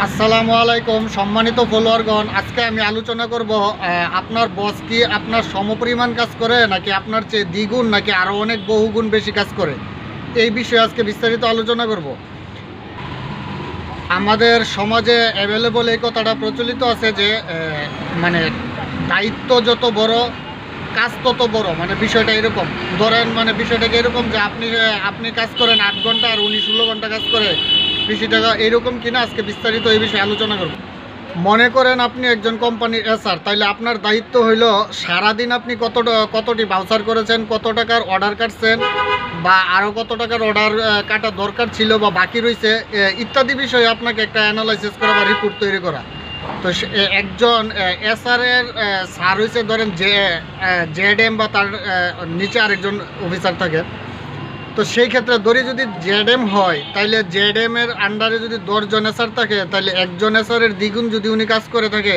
আসসালামু আলাইকুম সম্মানিত ফলোয়ারগণ, আজকে আমি আলোচনা করব আপনার বস কি আপনার সমপরিমাণ কাজ করে নাকি আপনার চেয়ে দ্বিগুণ নাকি আরও অনেক বহুগুণ বেশি কাজ করে, এই বিষয়ে আজকে বিস্তারিত আলোচনা করব। আমাদের সমাজে অ্যাভেলেবল এই কথাটা প্রচলিত আছে যে মানে দায়িত্ব যত বড় কাজ তত বড়। মানে বিষয়টা এরকম, ধরেন মানে বিষয়টাকে এরকম যে আপনি কাজ করেন 8 ঘন্টা আর উনি 16 ঘন্টা কাজ করে, বিষয়টা এরকম কিনা আজকে বিস্তারিত এই বিষয়ে আলোচনা করব। মনে করেন আপনি একজন কোম্পানির এসআর, তাইলে আপনার দায়িত্ব হইল সারাদিন আপনি কতটি ভাউচার করেছেন, কত টাকার অর্ডার কাটছেন, বা আরও কত টাকার অর্ডার কাটা দরকার ছিল বা বাকি রয়েছে ইত্যাদি বিষয়ে আপনাকে একটা অ্যানালাইসিস করা বা রিপোর্ট তৈরি করা। তো একজন এসআরের স্যার হয়েছে ধরেন জেএডএম বা তার নিচে আরেকজন অফিসার থাকে। তো সেই ক্ষেত্রে ধরি যদি জেএডএম হয়, তাইলে জেএডএমের আন্ডারে যদি 10 জন এসআর থাকে, তাহলে একজন এসআরের দ্বিগুণ যদি উনি কাজ করে থাকে,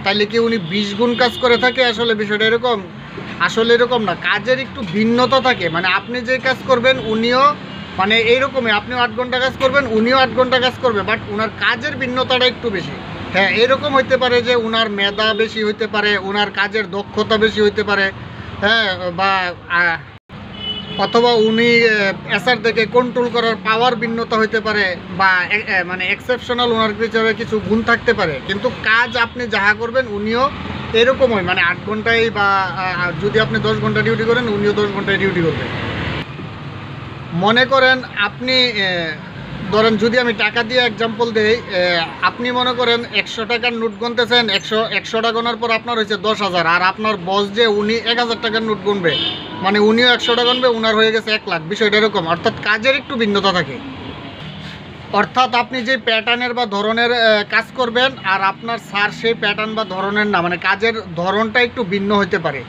তাইলে কি উনি 20 গুণ কাজ করে থাকে? আসলে বিষয়টা এরকম, আসলে এরকম না, কাজের একটু ভিন্নতা থাকে। মানে আপনি যে কাজ করবেন উনিও মানে এইরকমই, আপনিও 8 ঘন্টা কাজ করবেন, উনিও 8 ঘন্টা কাজ করবে, বাট উনার কাজের ভিন্নতাটা একটু বেশি। হ্যাঁ, এরকম হইতে পারে যে উনার মেধা বেশি হইতে পারে, উনার কাজের দক্ষতা বেশি হইতে পারে, হ্যাঁ, বা অথবা উনি এসআর থেকে কন্ট্রোল করার পাওয়ার ভিন্নতা হইতে পারে, বা মানে এক্সেপশনাল ওনার হিসাবে কিছু গুণ থাকতে পারে। কিন্তু কাজ আপনি যাহা করবেন উনিও এরকমই, মানে 8 ঘন্টায় বা যদি আপনি 10 ঘন্টা ডিউটি করেন উনিও 10 ঘন্টায় ডিউটি করবেন। মনে করেন আপনি ধরেন, যদি আমি টাকা দিয়ে এক্সাম্পল দিই, আপনি মনে করেন 100 টাকার নোট গুনতেছেন, 100টা গোনার পর আপনার হয়েছে 10,000, আর আপনার বস যে উনি 1000 টাকার নোট গুনবে, মানে উনিও 100টা গুনবে, উনার হয়ে গেছে 1 লাখ। বিষয়টা এরকম, অর্থাৎ কাজের একটু ভিন্নতা থাকে। অর্থাৎ আপনি যে প্যাটার্নের বা ধরনের কাজ করবেন আর আপনার স্যার সেই প্যাটার্ন বা ধরনের না, মানে কাজের ধরনটা একটু ভিন্ন হতে পারে।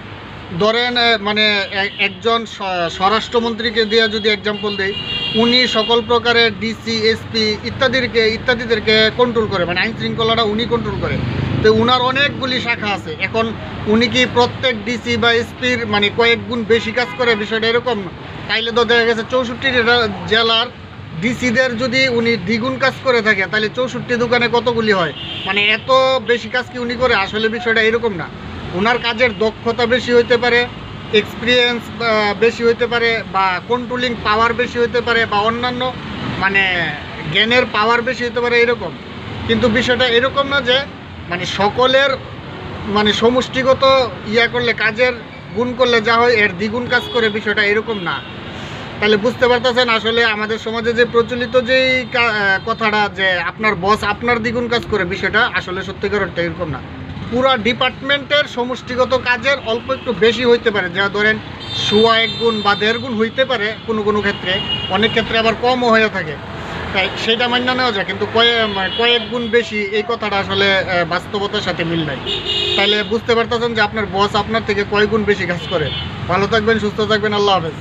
ধরেন মানে একজন স্বরাষ্ট্রমন্ত্রীকে দিয়ে যদি এক্সাম্পল দেই, উনি সকল প্রকারের ডিসি এসপি ইত্যাদিদেরকে কন্ট্রোল করে, মানে আইন শৃঙ্খলাটা উনি কন্ট্রোল করে। তো উনার অনেকগুলি শাখা আছে। এখন উনি কি প্রত্যেক ডিসি বা এসপির মানে কয়েক গুণ বেশি কাজ করে? বিষয়টা এরকম। তাইলে তো দেখা গেছে 64 জেলার ডিসিদের যদি উনি দ্বিগুণ কাজ করে থাকে, তাহলে 64 দোকানে কতগুলি হয়? মানে এত বেশি কাজ কি উনি করে? আসলে বিষয়টা এরকম না। ওনার কাজের দক্ষতা বেশি হইতে পারে, এক্সপিরিয়েন্স বেশি হইতে পারে, বা কন্ট্রোলিং পাওয়ার বেশি হইতে পারে, বা অন্যান্য মানে জ্ঞানের পাওয়ার বেশি হইতে পারে, এরকম। কিন্তু বিষয়টা এরকম না যে মানে সকলের মানে সমষ্টিগত করলে, কাজের গুণ করলে যা হয় এর দ্বিগুণ কাজ করে, বিষয়টা এরকম না। তাহলে বুঝতে পারতেছেন আসলে আমাদের সমাজে যে প্রচলিত যেই কথাটা যে আপনার বস আপনার দ্বিগুণ কাজ করে, বিষয়টা আসলে সত্যিকার অর্থে এরকম না। পুরা ডিপার্টমেন্টের সমষ্টিগত কাজের অল্প একটু বেশি হইতে পারে, যা ধরেন 1 গুণ বা 1.5 গুণ হইতে পারে কোনো কোনো ক্ষেত্রে, অনেক ক্ষেত্রে আবার কমও হয়ে থাকে। তাই সেটা মান্য নেওয়া যায়, কিন্তু কয়েক গুণ বেশি এই কথাটা আসলে বাস্তবতার সাথে মিল নাই। তাইলে বুঝতে পারতেছেন যে আপনার বস আপনার থেকে কয়েক গুণ বেশি কাজ করে। ভালো থাকবেন, সুস্থ থাকবেন, আল্লাহ হাফেজ।